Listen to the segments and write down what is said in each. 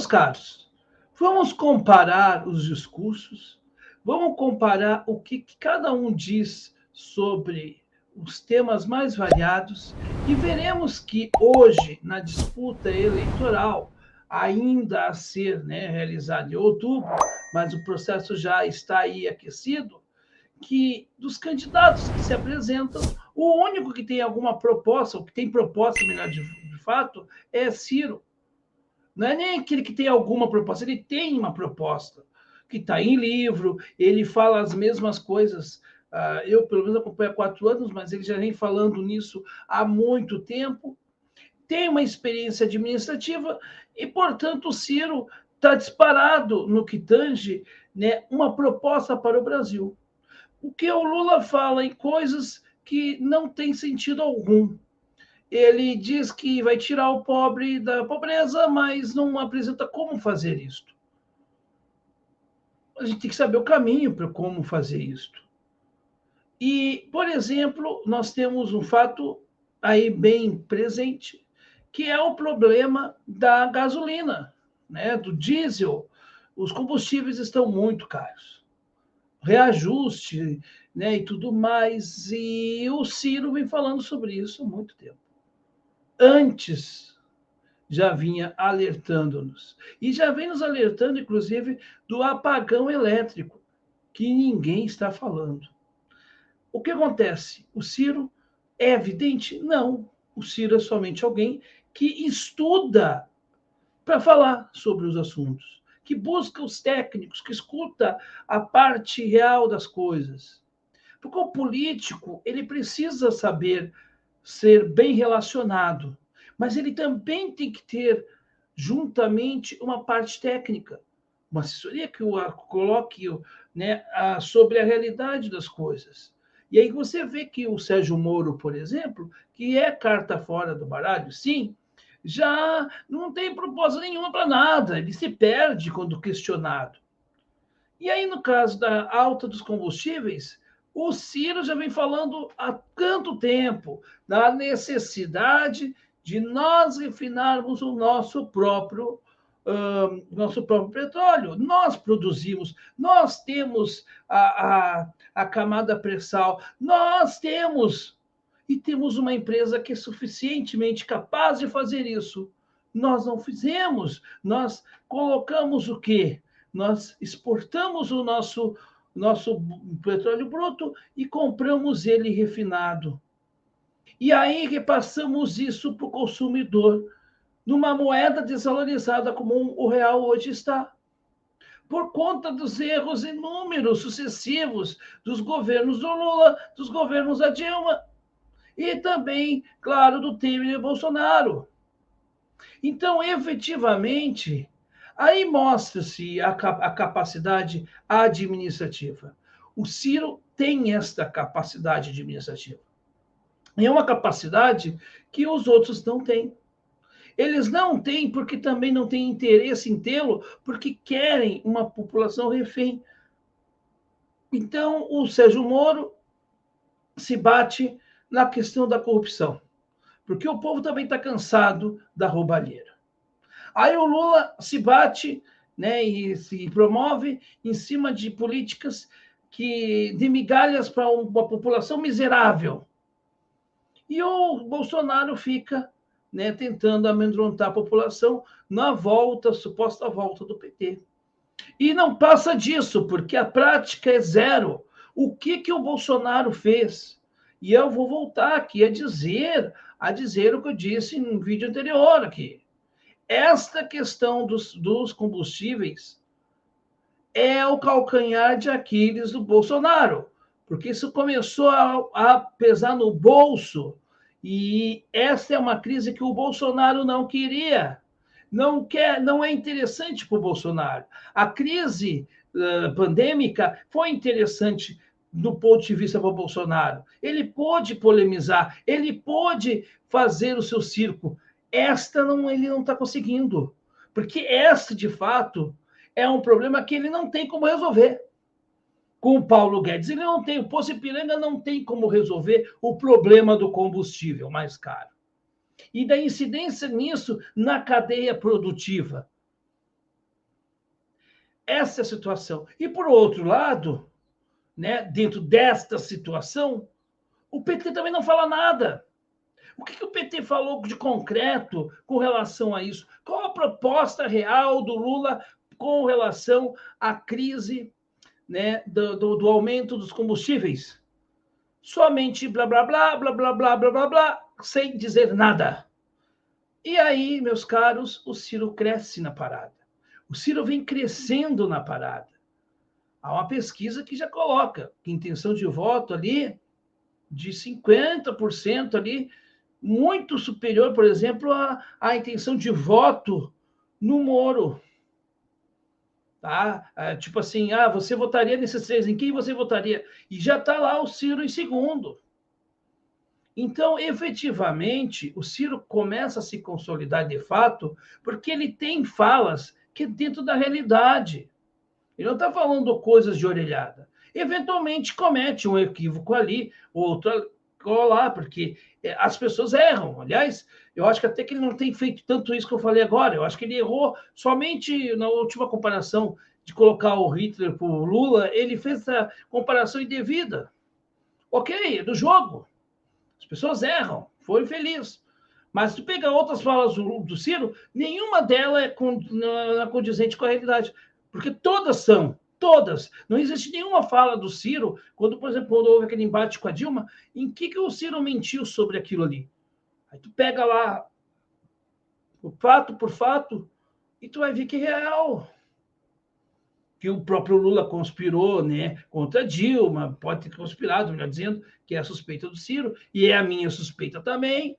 caros, vamos comparar os discursos, vamos comparar o que cada um diz sobre os temas mais variados e veremos que hoje, na disputa eleitoral, ainda a ser, né, realizada em outubro, mas o processo já está aí aquecido, que dos candidatos que se apresentam, o único que tem alguma proposta, ou que tem proposta, melhor de fato, é Ciro. Não é nem aquele que tem alguma proposta, ele tem uma proposta que está em livro, ele fala as mesmas coisas. Eu, pelo menos, acompanho há 4 anos, mas ele já vem falando nisso há muito tempo. Tem uma experiência administrativa e, portanto, o Ciro está disparado no que tange, né, uma proposta para o Brasil. O que o Lula fala em coisas que não tem sentido algum. Ele diz que vai tirar o pobre da pobreza, mas não apresenta como fazer isto. A gente tem que saber o caminho para como fazer isto. E, por exemplo, nós temos um fato aí bem presente, que é o problema da gasolina, né, do diesel. Os combustíveis estão muito caros. Reajuste, né, e tudo mais. E o Ciro vem falando sobre isso há muito tempo. Antes já vinha alertando-nos. E já vem nos alertando, inclusive, do apagão elétrico, que ninguém está falando. O que acontece? O Ciro é evidente? Não. O Ciro é somente alguém que estuda para falar sobre os assuntos, que busca os técnicos, que escuta a parte real das coisas. Porque o político, ele precisa saber ser bem relacionado, mas ele também tem que ter, juntamente, uma parte técnica, uma assessoria que o coloque, né, sobre a realidade das coisas. E aí você vê que o Sérgio Moro, por exemplo, que é carta fora do baralho, sim, já não tem proposta nenhuma para nada, ele se perde quando questionado. E aí, no caso da alta dos combustíveis, o Ciro já vem falando há tanto tempo da necessidade de nós refinarmos o nosso próprio petróleo. Nós produzimos, nós temos a camada pré-sal, nós temos, e temos uma empresa que é suficientemente capaz de fazer isso. Nós não fizemos, nós colocamos o quê? Nós exportamos o nosso petróleo bruto e compramos ele refinado. E aí repassamos isso para o consumidor numa moeda desvalorizada como o real hoje está, por conta dos erros inúmeros, sucessivos, dos governos do Lula, dos governos da Dilma e também, claro, do Temer e Bolsonaro. Então, efetivamente, aí mostra-se a capacidade administrativa. O Ciro tem esta capacidade administrativa. E é uma capacidade que os outros não têm. Eles não têm porque também não têm interesse em tê-lo, porque querem uma população refém. Então, o Sérgio Moro se bate na questão da corrupção, porque o povo também está cansado da roubalheira. Aí o Lula se bate, né, e se promove em cima de políticas de migalhas para uma população miserável. E o Bolsonaro fica, né, tentando amedrontar a população na suposta volta do PT. E não passa disso, porque a prática é zero. O que o Bolsonaro fez? E eu vou voltar aqui a dizer o que eu disse no vídeo anterior aqui. Esta questão dos combustíveis é o calcanhar de Aquiles do Bolsonaro, porque isso começou a pesar no bolso, e essa é uma crise que o Bolsonaro não queria, não quer, não é interessante para o Bolsonaro. A crise pandêmica foi interessante do ponto de vista para o Bolsonaro. Ele pôde polemizar, ele pôde fazer o seu circo. Esta não, ele não está conseguindo, porque esta, de fato, é um problema que ele não tem como resolver. Com o Paulo Guedes, ele não tem, o Poço Ipiranga não tem como resolver o problema do combustível mais caro. E da incidência nisso na cadeia produtiva. essa é a situação. E, por outro lado, né, dentro desta situação, o PT também não fala nada. O que o PT falou de concreto com relação a isso? Qual a proposta real do Lula com relação à crise, né, do aumento dos combustíveis? Somente blá, blá, blá, blá, blá, blá, blá, blá, blá, sem dizer nada. E aí, meus caros, o Ciro cresce na parada. O Ciro vem crescendo na parada. Há uma pesquisa que já coloca que intenção de voto ali de 50% ali, muito superior, por exemplo, à intenção de voto no Moro. Tá? Tipo assim, você votaria nesses três, em quem você votaria? E já está lá o Ciro em segundo. Então, efetivamente, o Ciro começa a se consolidar de fato, porque ele tem falas que é dentro da realidade. Ele não está falando coisas de orelhada. Eventualmente comete um equívoco ali, outro lá, porque as pessoas erram. Aliás, eu acho que até que ele não tem feito tanto isso que eu falei agora. Eu acho que ele errou somente na última comparação de colocar o Hitler para o Lula, ele fez essa comparação indevida. Ok, é do jogo. As pessoas erram, foi feliz. Mas se tu pegar outras falas do Ciro, nenhuma delas é condizente com a realidade. Porque todas são, todas. Não existe nenhuma fala do Ciro, quando, por exemplo, quando houve aquele embate com a Dilma, em que o Ciro mentiu sobre aquilo ali. Aí tu pega lá, fato por fato, e tu vai ver que é real. Que o próprio Lula conspirou, né, contra a Dilma, pode ter conspirado, melhor dizendo, que é a suspeita do Ciro, e é a minha suspeita também.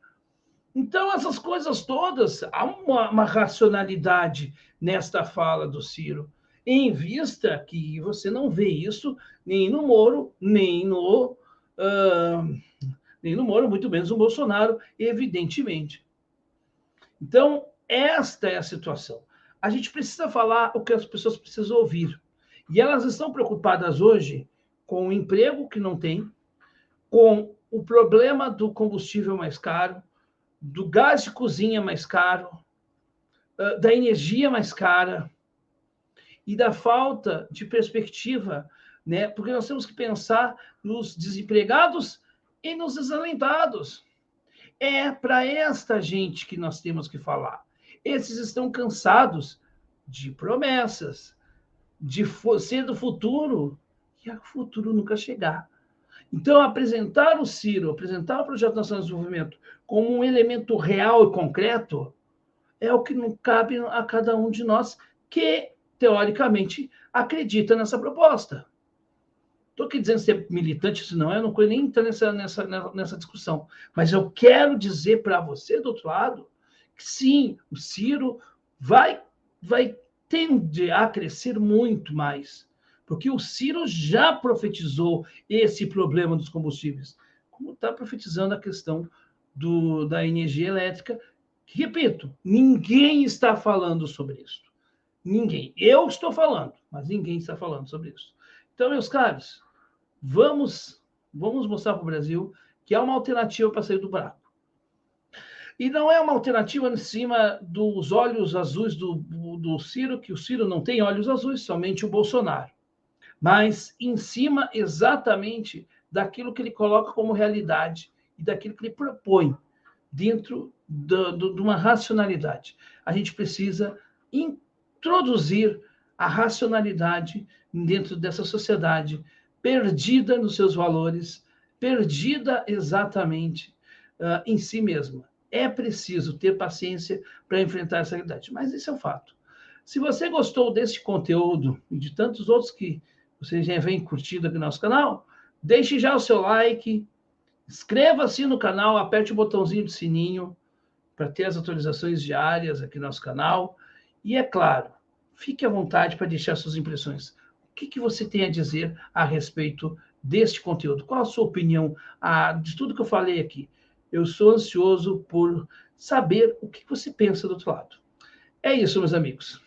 Então, essas coisas todas, há uma racionalidade nesta fala do Ciro, em vista que você não vê isso nem no Moro, nem no Moro, muito menos no Bolsonaro, evidentemente. Então, esta é a situação. A gente precisa falar o que as pessoas precisam ouvir. E elas estão preocupadas hoje com o emprego que não tem, com o problema do combustível mais caro, do gás de cozinha mais caro, da energia mais cara e da falta de perspectiva, né? Porque nós temos que pensar nos desempregados e nos desalentados. É para esta gente que nós temos que falar. Esses estão cansados de promessas, de ser do futuro, e o futuro nunca chegar. Então, apresentar o Ciro, apresentar o Projeto Nacional de Desenvolvimento como um elemento real e concreto é o que não cabe a cada um de nós que, teoricamente, acredita nessa proposta. Estou aqui dizendo ser militante, se não, eu não quero nem entrar nessa discussão. Mas eu quero dizer para você, do outro lado, que sim, o Ciro vai tender a crescer muito mais. Porque o Ciro já profetizou esse problema dos combustíveis, como está profetizando a questão da energia elétrica. Repito, ninguém está falando sobre isso. Ninguém. Eu estou falando, mas ninguém está falando sobre isso. Então, meus caros, vamos mostrar para o Brasil que há uma alternativa para sair do buraco. E não é uma alternativa em cima dos olhos azuis do Ciro, que o Ciro não tem olhos azuis, somente o Bolsonaro. Mas em cima exatamente daquilo que ele coloca como realidade e daquilo que ele propõe dentro de uma racionalidade. A gente precisa introduzir a racionalidade dentro dessa sociedade perdida nos seus valores, perdida exatamente em si mesma. É preciso ter paciência para enfrentar essa realidade, mas esse é o fato. Se você gostou desse conteúdo e de tantos outros que você já vem curtindo aqui no nosso canal, deixe já o seu like, inscreva-se no canal, aperte o botãozinho do sininho para ter as atualizações diárias aqui no nosso canal. E, é claro, fique à vontade para deixar suas impressões. O que você tem a dizer a respeito deste conteúdo? Qual a sua opinião de tudo que eu falei aqui? Eu sou ansioso por saber o que você pensa do outro lado. É isso, meus amigos.